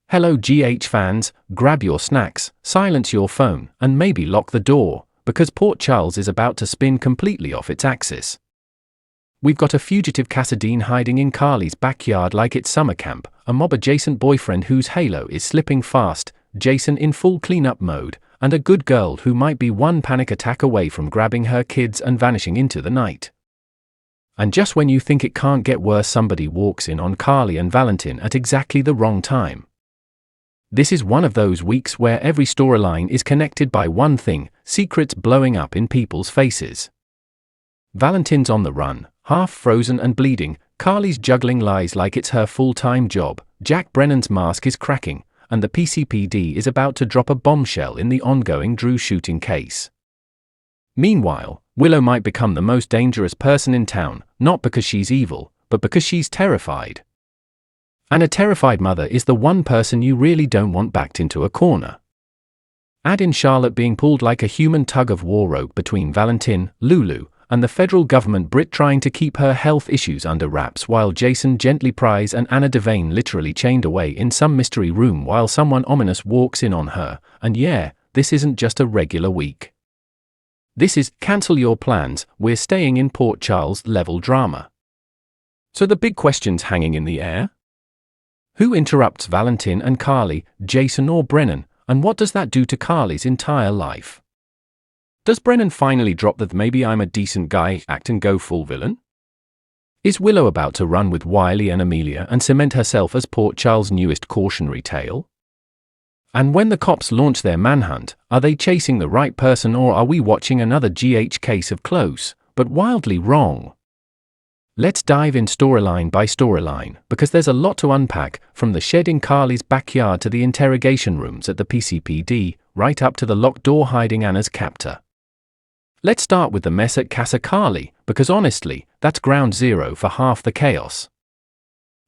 Hello GH fans, grab your snacks, silence your phone, and maybe lock the door, because Port Charles is about to spin completely off its axis. We've got a fugitive Cassadine hiding in Carly's backyard like it's summer camp, a mob-adjacent boyfriend whose halo is slipping fast, Jason in full cleanup mode, and a good girl who might be one panic attack away from grabbing her kids and vanishing into the night. And just when you think it can't get worse, somebody walks in on Carly and Valentin at exactly the wrong time. This is one of those weeks where every storyline is connected by one thing: secrets blowing up in people's faces. Valentin's on the run, half frozen and bleeding, Carly's juggling lies like it's her full-time job, Jack Brennan's mask is cracking, and the PCPD is about to drop a bombshell in the ongoing Drew shooting case. Meanwhile, Willow might become the most dangerous person in town, not because she's evil, but because she's terrified. And a terrified mother is the one person you really don't want backed into a corner. Add in Charlotte being pulled like a human tug-of-war rope between Valentin, Lulu, and the federal government Brit trying to keep her health issues under wraps while Jason gently pries and Anna Devane literally chained away in some mystery room while someone ominous walks in on her, and yeah, this isn't just a regular week. This is cancel your plans, we're staying in Port Charles level drama. So the big question's hanging in the air? Who interrupts Valentin and Carly, Jason or Brennan, and what does that do to Carly's entire life? Does Brennan finally drop that maybe I'm a decent guy act and go full villain? Is Willow about to run with Wiley and Amelia and cement herself as Port Charles' newest cautionary tale? And when the cops launch their manhunt, are they chasing the right person or are we watching another GH case of close, but wildly wrong? Let's dive in storyline by storyline, because there's a lot to unpack, from the shed in Carly's backyard to the interrogation rooms at the PCPD, right up to the locked door hiding Anna's captor. Let's start with the mess at Casa Carly, because honestly, that's ground zero for half the chaos.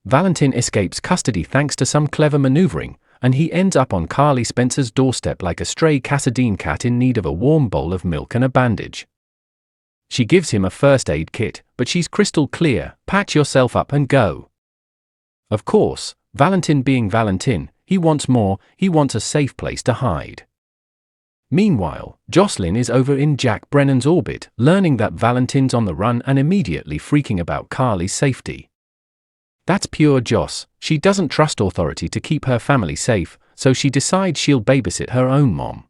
Valentin escapes custody thanks to some clever maneuvering, and he ends up on Carly Spencer's doorstep like a stray Cassadine cat in need of a warm bowl of milk and a bandage. She gives him a first aid kit, but she's crystal clear: patch yourself up and go. Of course, Valentin being Valentin, he wants more, he wants a safe place to hide. Meanwhile, Jocelyn is over in Jack Brennan's orbit, learning that Valentin's on the run and immediately freaking about Carly's safety. That's pure Joss, she doesn't trust authority to keep her family safe, so she decides she'll babysit her own mom.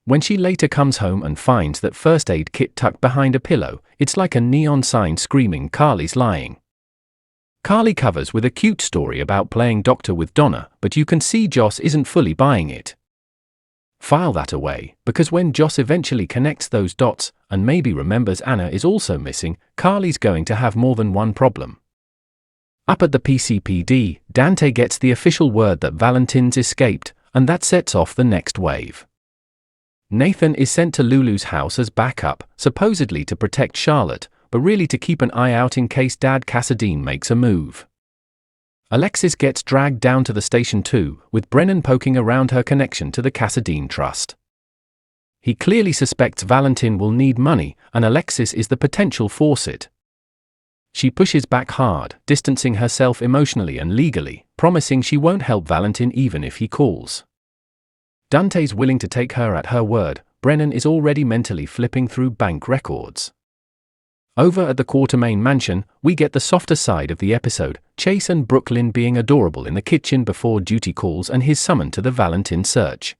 When she later comes home and finds that first aid kit tucked behind a pillow, it's like a neon sign screaming Carly's lying. Carly covers with a cute story about playing doctor with Donna, but you can see Joss isn't fully buying it. File that away, because when Joss eventually connects those dots, and maybe remembers Anna is also missing, Carly's going to have more than one problem. Up at the PCPD, Dante gets the official word that Valentin's escaped, and that sets off the next wave. Nathan is sent to Lulu's house as backup, supposedly to protect Charlotte, but really to keep an eye out in case Dad Cassadine makes a move. Alexis gets dragged down to the station too, with Brennan poking around her connection to the Cassadine Trust. He clearly suspects Valentin will need money, and Alexis is the potential faucet. She pushes back hard, distancing herself emotionally and legally, promising she won't help Valentin even if he calls. Dante's willing to take her at her word. Brennan is already mentally flipping through bank records. Over at the Quartermain mansion, we get the softer side of the episode, Chase and Brooklyn being adorable in the kitchen before duty calls and his summon to the Valentin search.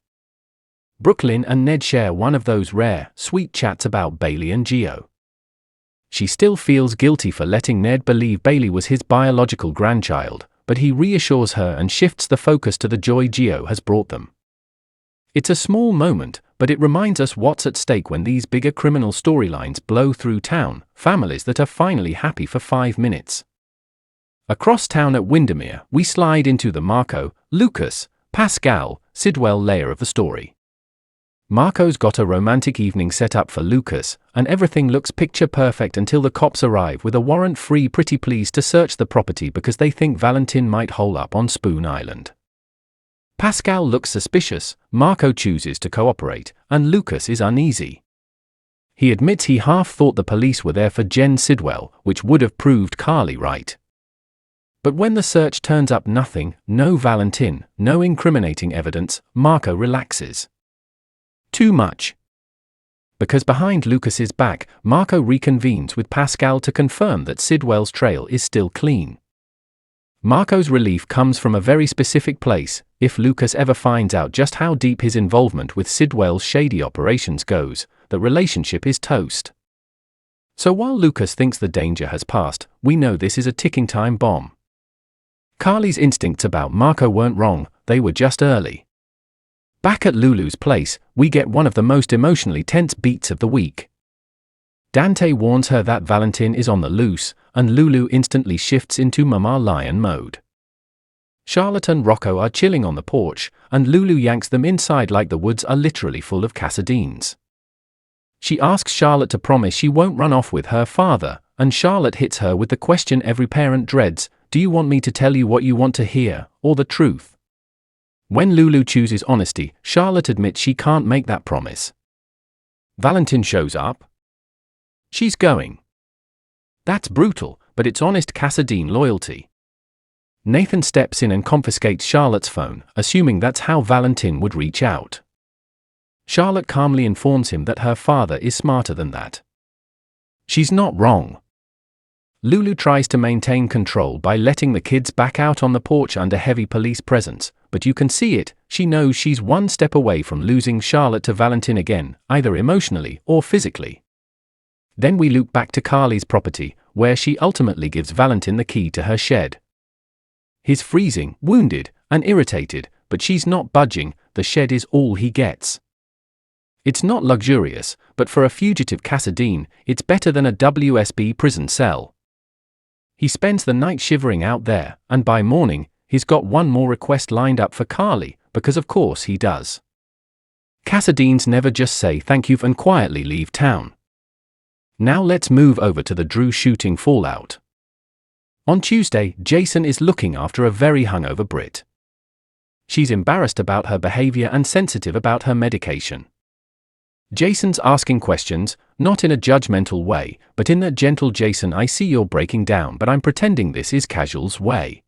Brooklyn and Ned share one of those rare, sweet chats about Bailey and Gio. She still feels guilty for letting Ned believe Bailey was his biological grandchild, but he reassures her and shifts the focus to the joy Gio has brought them. It's a small moment, but it reminds us what's at stake when these bigger criminal storylines blow through town, families that are finally happy for 5 minutes. Across town at Windermere, we slide into the Marco, Lucas, Pascal, Sidwell layer of the story. Marco's got a romantic evening set up for Lucas, and everything looks picture perfect until the cops arrive with a warrant-free pretty please to search the property because they think Valentin might hole up on Spoon Island. Pascal looks suspicious, Marco chooses to cooperate, and Lucas is uneasy. He admits he half thought the police were there for Jen Sidwell, which would have proved Carly right. But when the search turns up nothing, no Valentin, no incriminating evidence, Marco relaxes. Too much. Because behind Lucas's back, Marco reconvenes with Pascal to confirm that Sidwell's trail is still clean. Marco's relief comes from a very specific place. If Lucas ever finds out just how deep his involvement with Sidwell's shady operations goes, the relationship is toast. So while Lucas thinks the danger has passed, we know this is a ticking time bomb. Carly's instincts about Marco weren't wrong, they were just early. Back at Lulu's place, we get one of the most emotionally tense beats of the week. Dante warns her that Valentin is on the loose, and Lulu instantly shifts into Mama Lion mode. Charlotte and Rocco are chilling on the porch, and Lulu yanks them inside like the woods are literally full of Cassadines. She asks Charlotte to promise she won't run off with her father, and Charlotte hits her with the question every parent dreads: do you want me to tell you what you want to hear, or the truth? When Lulu chooses honesty, Charlotte admits she can't make that promise. Valentin shows up. She's going. That's brutal, but it's honest Cassadine loyalty. Nathan steps in and confiscates Charlotte's phone, assuming that's how Valentin would reach out. Charlotte calmly informs him that her father is smarter than that. She's not wrong. Lulu tries to maintain control by letting the kids back out on the porch under heavy police presence, but you can see it, she knows she's one step away from losing Charlotte to Valentin again, either emotionally or physically. Then we loop back to Carly's property, where she ultimately gives Valentin the key to her shed. He's freezing, wounded, and irritated, but she's not budging. The shed is all he gets. It's not luxurious, but for a fugitive Cassadine, it's better than a WSB prison cell. He spends the night shivering out there, and by morning, he's got one more request lined up for Carly, because of course he does. Cassadines never just say thank you and quietly leave town. Now let's move over to the Drew shooting fallout. On Tuesday, Jason is looking after a very hungover Brit. She's embarrassed about her behavior and sensitive about her medication. Jason's asking questions, not in a judgmental way, but in that gentle "Jason, I see you're breaking down, but I'm pretending this is casual's way."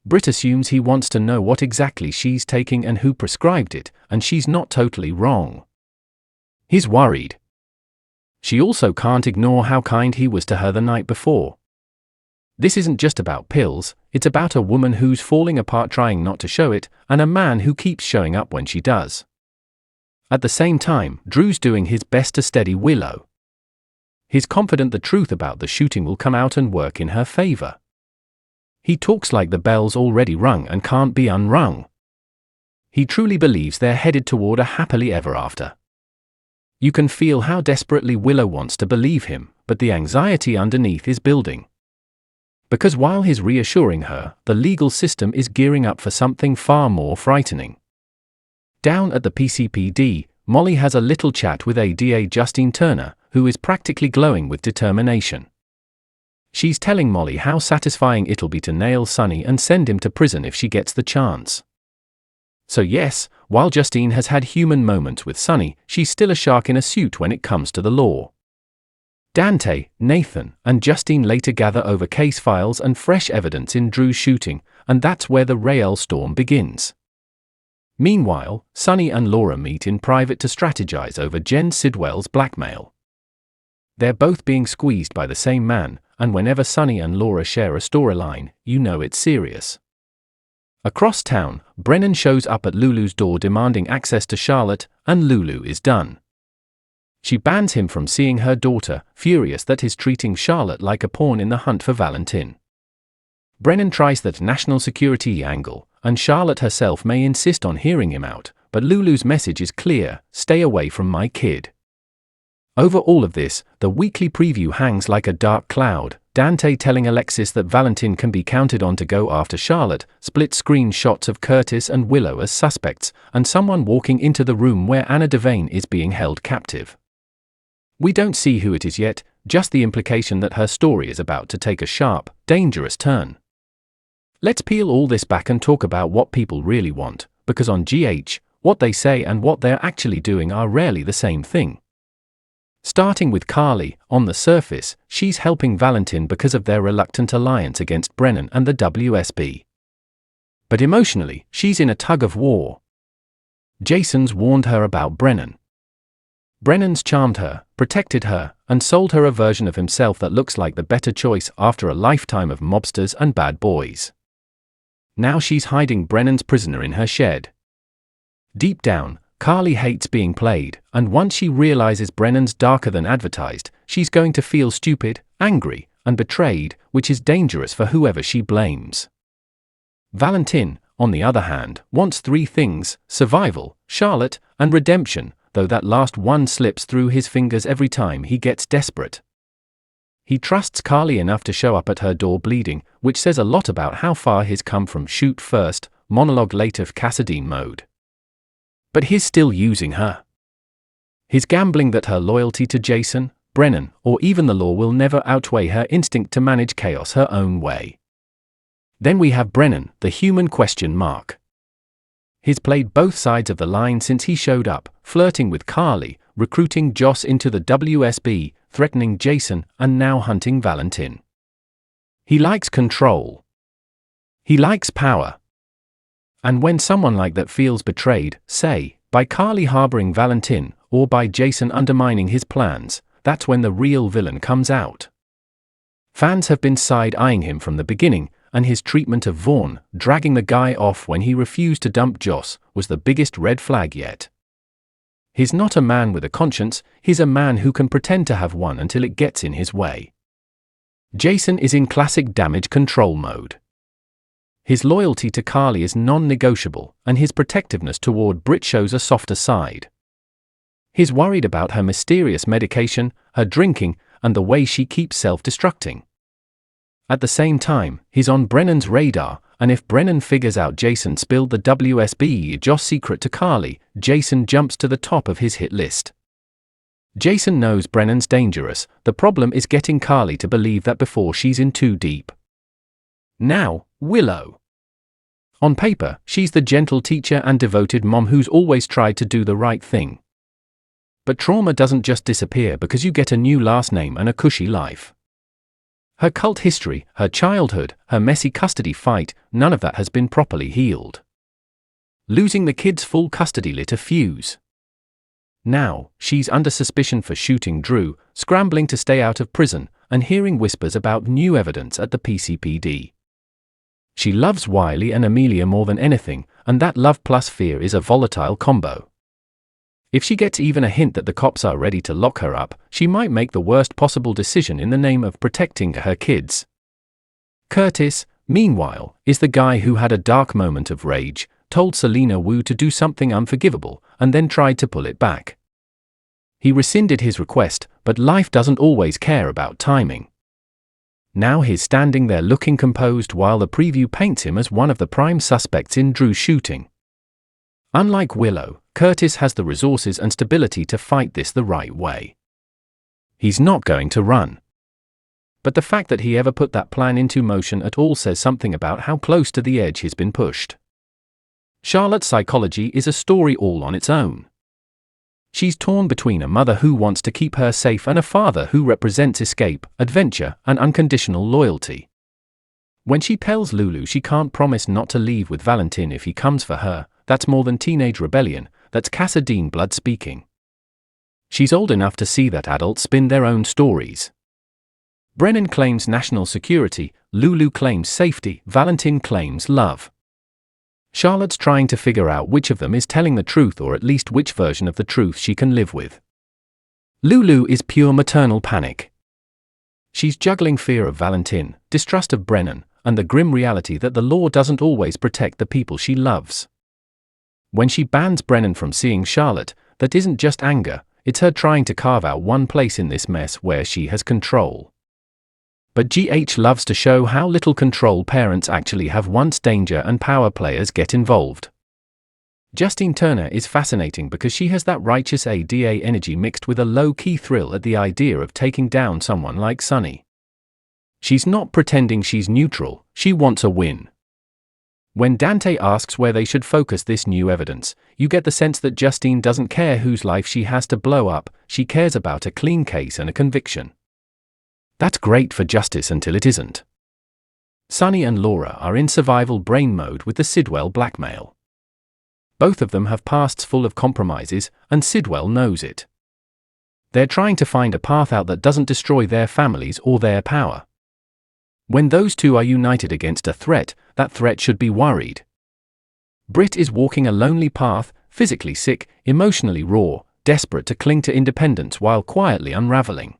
Britt assumes he wants to know what exactly she's taking and who prescribed it, and she's not totally wrong. He's worried. She also can't ignore how kind he was to her the night before. This isn't just about pills, it's about a woman who's falling apart trying not to show it, and a man who keeps showing up when she does. At the same time, Drew's doing his best to steady Willow. He's confident the truth about the shooting will come out and work in her favor. He talks like the bell's already rung and can't be unrung. He truly believes they're headed toward a happily ever after. You can feel how desperately Willow wants to believe him, but the anxiety underneath is building. Because while he's reassuring her, the legal system is gearing up for something far more frightening. Down at the PCPD, Molly has a little chat with ADA Justine Turner, who is practically glowing with determination. She's telling Molly how satisfying it'll be to nail Sonny and send him to prison if she gets the chance. So yes, while Justine has had human moments with Sonny, she's still a shark in a suit when it comes to the law. Dante, Nathan, and Justine later gather over case files and fresh evidence in Drew's shooting, and that's where the Rael storm begins. Meanwhile, Sonny and Laura meet in private to strategize over Jen Sidwell's blackmail. They're both being squeezed by the same man, and whenever Sonny and Laura share a storyline, you know it's serious. Across town, Brennan shows up at Lulu's door demanding access to Charlotte, and Lulu is done. She bans him from seeing her daughter, furious that he's treating Charlotte like a pawn in the hunt for Valentin. Brennan tries that national security angle, and Charlotte herself may insist on hearing him out, but Lulu's message is clear: stay away from my kid. Over all of this, the weekly preview hangs like a dark cloud, Dante telling Alexis that Valentin can be counted on to go after Charlotte, split-screen shots of Curtis and Willow as suspects, and someone walking into the room where Anna Devane is being held captive. We don't see who it is yet, just the implication that her story is about to take a sharp, dangerous turn. Let's peel all this back and talk about what people really want, because on GH, what they say and what they're actually doing are rarely the same thing. Starting with Carly, on the surface, she's helping Valentin because of their reluctant alliance against Brennan and the WSB. But emotionally, she's in a tug of war. Jason's warned her about Brennan. Brennan's charmed her, protected her, and sold her a version of himself that looks like the better choice after a lifetime of mobsters and bad boys. Now she's hiding Brennan's prisoner in her shed. Deep down, Carly hates being played, and once she realizes Brennan's darker than advertised, she's going to feel stupid, angry, and betrayed, which is dangerous for whoever she blames. Valentin, on the other hand, wants three things: survival, Charlotte, and redemption, though that last one slips through his fingers every time he gets desperate. He trusts Carly enough to show up at her door bleeding, which says a lot about how far he's come from shoot first, monologue later Cassadine mode. But he's still using her. He's gambling that her loyalty to Jason, Brennan, or even the law will never outweigh her instinct to manage chaos her own way. Then we have Brennan, the human question mark. He's played both sides of the line since he showed up, flirting with Carly, recruiting Joss into the WSB, threatening Jason, and now hunting Valentin. He likes control. He likes power. And when someone like that feels betrayed, say, by Carly harboring Valentin, or by Jason undermining his plans, that's when the real villain comes out. Fans have been side-eyeing him from the beginning, and his treatment of Vaughn, dragging the guy off when he refused to dump Joss, was the biggest red flag yet. He's not a man with a conscience, he's a man who can pretend to have one until it gets in his way. Jason is in classic damage control mode. His loyalty to Carly is non-negotiable, and his protectiveness toward Britt shows a softer side. He's worried about her mysterious medication, her drinking, and the way she keeps self-destructing. At the same time, he's on Brennan's radar, and if Brennan figures out Jason spilled the WSB Joss secret to Carly, Jason jumps to the top of his hit list. Jason knows Brennan's dangerous, the problem is getting Carly to believe that before she's in too deep. Now, Willow. On paper, she's the gentle teacher and devoted mom who's always tried to do the right thing. But trauma doesn't just disappear because you get a new last name and a cushy life. Her cult history, her childhood, her messy custody fight, none of that has been properly healed. Losing the kids' full custody lit a fuse. Now, she's under suspicion for shooting Drew, scrambling to stay out of prison, and hearing whispers about new evidence at the PCPD. She loves Wiley and Amelia more than anything, and that love plus fear is a volatile combo. If she gets even a hint that the cops are ready to lock her up, she might make the worst possible decision in the name of protecting her kids. Curtis, meanwhile, is the guy who had a dark moment of rage, told Selena Wu to do something unforgivable, and then tried to pull it back. He rescinded his request, but life doesn't always care about timing. Now he's standing there looking composed while the preview paints him as one of the prime suspects in Drew's shooting. Unlike Willow, Curtis has the resources and stability to fight this the right way. He's not going to run. But the fact that he ever put that plan into motion at all says something about how close to the edge he's been pushed. Charlotte's psychology is a story all on its own. She's torn between a mother who wants to keep her safe and a father who represents escape, adventure, and unconditional loyalty. When she tells Lulu she can't promise not to leave with Valentin if he comes for her, that's more than teenage rebellion, that's Cassadine blood speaking. She's old enough to see that adults spin their own stories. Brennan claims national security, Lulu claims safety, Valentin claims love. Charlotte's trying to figure out which of them is telling the truth or at least which version of the truth she can live with. Lulu is pure maternal panic. She's juggling fear of Valentin, distrust of Brennan, and the grim reality that the law doesn't always protect the people she loves. When she bans Brennan from seeing Charlotte, that isn't just anger, it's her trying to carve out one place in this mess where she has control. But GH loves to show how little control parents actually have once danger and power players get involved. Justine Turner is fascinating because she has that righteous ADA energy mixed with a low-key thrill at the idea of taking down someone like Sonny. She's not pretending she's neutral, she wants a win. When Dante asks where they should focus this new evidence, you get the sense that Justine doesn't care whose life she has to blow up, she cares about a clean case and a conviction. That's great for justice until it isn't. Sonny and Laura are in survival brain mode with the Sidwell blackmail. Both of them have pasts full of compromises, and Sidwell knows it. They're trying to find a path out that doesn't destroy their families or their power. When those two are united against a threat, that threat should be worried. Britt is walking a lonely path, physically sick, emotionally raw, desperate to cling to independence while quietly unraveling.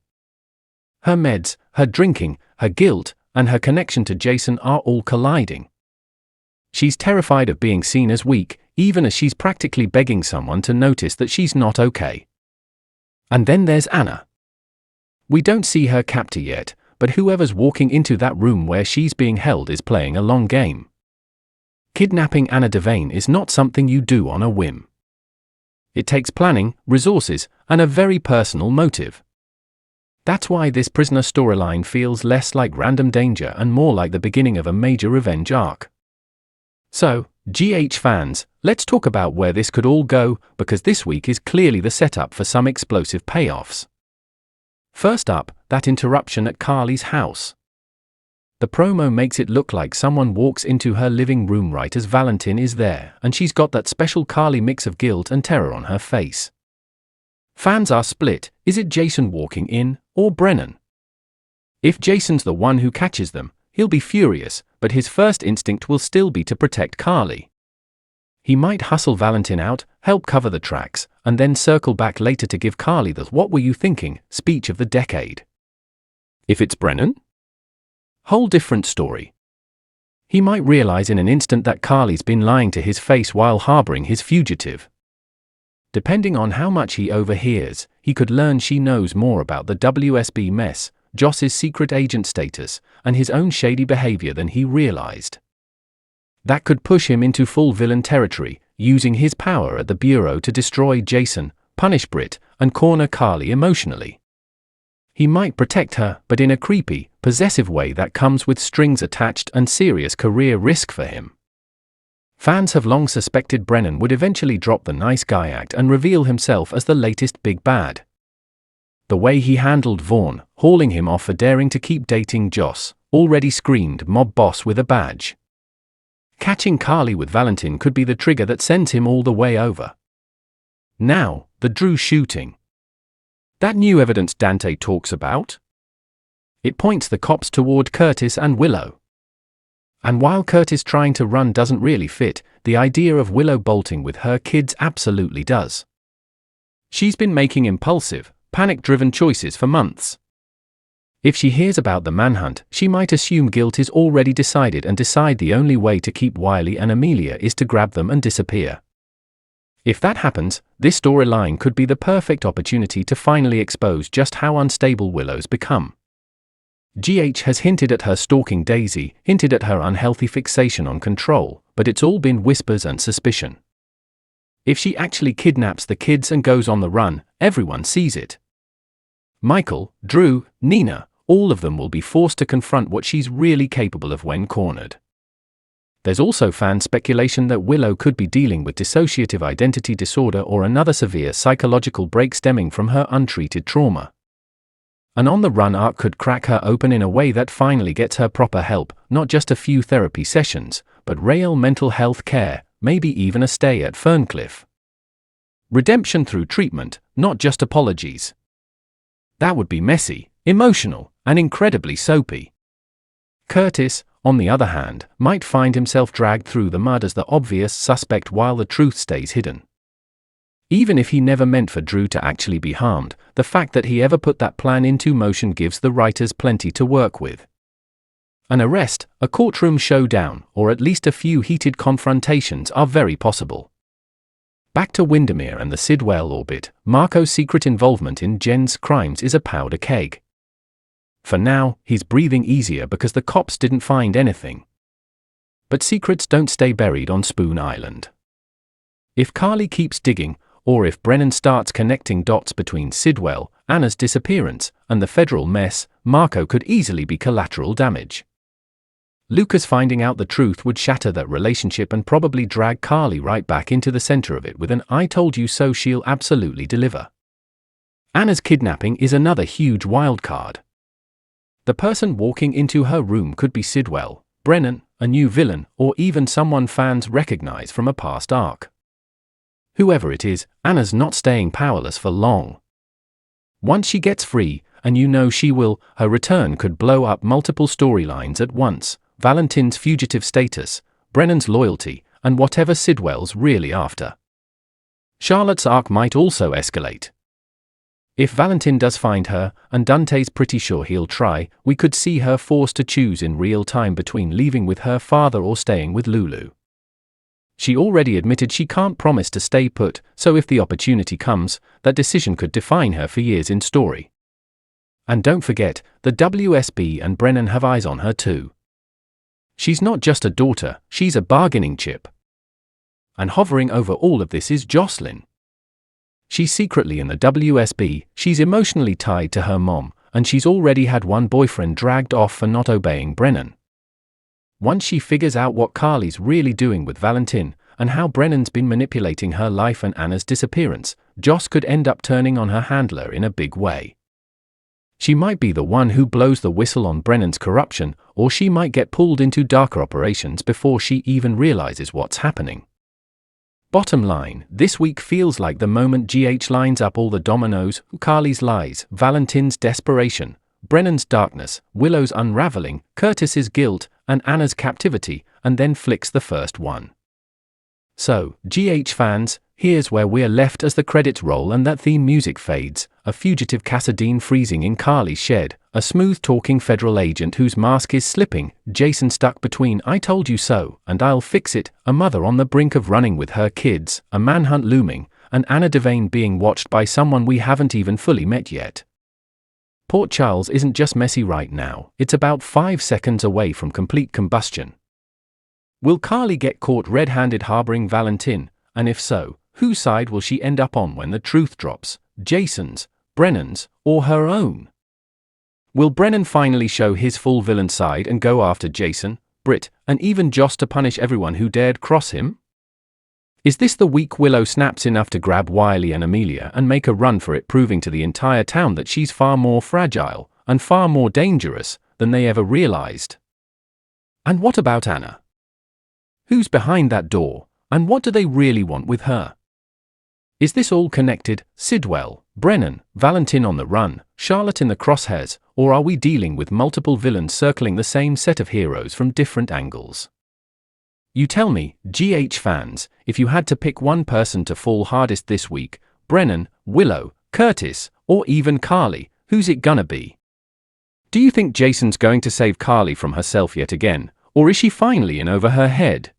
Her meds, her drinking, her guilt, and her connection to Jason are all colliding. She's terrified of being seen as weak, even as she's practically begging someone to notice that she's not okay. And then there's Anna. We don't see her captor yet, but whoever's walking into that room where she's being held is playing a long game. Kidnapping Anna Devane is not something you do on a whim. It takes planning, resources, and a very personal motive. That's why this prisoner storyline feels less like random danger and more like the beginning of a major revenge arc. So, GH fans, let's talk about where this could all go, because this week is clearly the setup for some explosive payoffs. First up, that interruption at Carly's house. The promo makes it look like someone walks into her living room right as Valentin is there, and she's got that special Carly mix of guilt and terror on her face. Fans are split. Is it Jason walking in, or Brennan? If Jason's the one who catches them, he'll be furious, but his first instinct will still be to protect Carly. He might hustle Valentin out, help cover the tracks, and then circle back later to give Carly the "what were you thinking" speech of the decade. If it's Brennan? Whole different story. He might realize in an instant that Carly's been lying to his face while harboring his fugitive. Depending on how much he overhears, he could learn she knows more about the WSB mess, Joss's secret agent status, and his own shady behavior than he realized. That could push him into full villain territory, using his power at the Bureau to destroy Jason, punish Britt, and corner Carly emotionally. He might protect her, but in a creepy, possessive way that comes with strings attached and serious career risk for him. Fans have long suspected Brennan would eventually drop the nice guy act and reveal himself as the latest big bad. The way he handled Vaughn, hauling him off for daring to keep dating Joss, already screamed mob boss with a badge. Catching Carly with Valentin could be the trigger that sends him all the way over. Now, the Drew shooting. That new evidence Dante talks about? It points the cops toward Curtis and Willow. And while Curtis trying to run doesn't really fit, the idea of Willow bolting with her kids absolutely does. She's been making impulsive, panic-driven choices for months. If she hears about the manhunt, she might assume guilt is already decided and decide the only way to keep Wiley and Amelia is to grab them and disappear. If that happens, this storyline could be the perfect opportunity to finally expose just how unstable Willow's become. GH has hinted at her stalking Daisy, hinted at her unhealthy fixation on control, but it's all been whispers and suspicion. If she actually kidnaps the kids and goes on the run, everyone sees it. Michael, Drew, Nina, all of them will be forced to confront what she's really capable of when cornered. There's also fan speculation that Willow could be dealing with dissociative identity disorder or another severe psychological break stemming from her untreated trauma. An on-the-run arc could crack her open in a way that finally gets her proper help, not just a few therapy sessions, but real mental health care, maybe even a stay at Ferncliff. Redemption through treatment, not just apologies. That would be messy, emotional, and incredibly soapy. Curtis, on the other hand, might find himself dragged through the mud as the obvious suspect while the truth stays hidden. Even if he never meant for Drew to actually be harmed, the fact that he ever put that plan into motion gives the writers plenty to work with. An arrest, a courtroom showdown, or at least a few heated confrontations are very possible. Back to Windermere and the Sidwell orbit, Marco's secret involvement in Jen's crimes is a powder keg. For now, he's breathing easier because the cops didn't find anything. But secrets don't stay buried on Spoon Island. If Carly keeps digging, or if Brennan starts connecting dots between Sidwell, Anna's disappearance, and the federal mess, Marco could easily be collateral damage. Lucas finding out the truth would shatter that relationship and probably drag Carly right back into the center of it with an "I told you so" she'll absolutely deliver. Anna's kidnapping is another huge wild card. The person walking into her room could be Sidwell, Brennan, a new villain, or even someone fans recognize from a past arc. Whoever it is, Anna's not staying powerless for long. Once she gets free, and you know she will, her return could blow up multiple storylines at once: Valentin's fugitive status, Brennan's loyalty, and whatever Sidwell's really after. Charlotte's arc might also escalate. If Valentin does find her, and Dante's pretty sure he'll try, we could see her forced to choose in real time between leaving with her father or staying with Lulu. She already admitted she can't promise to stay put, so if the opportunity comes, that decision could define her for years in story. And don't forget, the WSB and Brennan have eyes on her too. She's not just a daughter, she's a bargaining chip. And hovering over all of this is Jocelyn. She's secretly in the WSB, she's emotionally tied to her mom, and she's already had one boyfriend dragged off for not obeying Brennan. Once she figures out what Carly's really doing with Valentin, and how Brennan's been manipulating her life and Anna's disappearance, Joss could end up turning on her handler in a big way. She might be the one who blows the whistle on Brennan's corruption, or she might get pulled into darker operations before she even realizes what's happening. Bottom line, this week feels like the moment GH lines up all the dominoes: Carly's lies, Valentin's desperation, Brennan's darkness, Willow's unraveling, Curtis's guilt, and Anna's captivity, and then flicks the first one. So, GH fans, here's where we're left as the credits roll and that theme music fades: a fugitive Cassadine freezing in Carly's shed, a smooth-talking federal agent whose mask is slipping, Jason stuck between "I told you so" and "I'll fix it," a mother on the brink of running with her kids, a manhunt looming, and Anna Devane being watched by someone we haven't even fully met yet. Port Charles isn't just messy right now, it's about 5 seconds away from complete combustion. Will Carly get caught red-handed harboring Valentin, and if so, whose side will she end up on when the truth drops: Jason's, Brennan's, or her own? Will Brennan finally show his full villain side and go after Jason, Britt, and even Joss to punish everyone who dared cross him? Is this the week Willow snaps enough to grab Wiley and Amelia and make a run for it, proving to the entire town that she's far more fragile, and far more dangerous, than they ever realized? And what about Anna? Who's behind that door, and what do they really want with her? Is this all connected: Sidwell, Brennan, Valentin on the run, Charlotte in the crosshairs, or are we dealing with multiple villains circling the same set of heroes from different angles? You tell me, GH fans, if you had to pick one person to fall hardest this week: Brennan, Willow, Curtis, or even Carly, who's it gonna be? Do you think Jason's going to save Carly from herself yet again, or is she finally in over her head?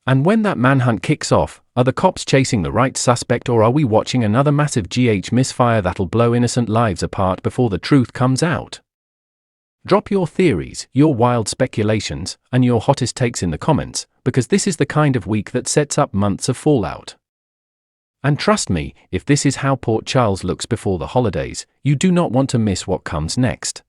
And when that manhunt kicks off, are the cops chasing the right suspect, or are we watching another massive GH misfire that'll blow innocent lives apart before the truth comes out? Drop your theories, your wild speculations, and your hottest takes in the comments, because this is the kind of week that sets up months of fallout. And trust me, if this is how Port Charles looks before the holidays, you do not want to miss what comes next.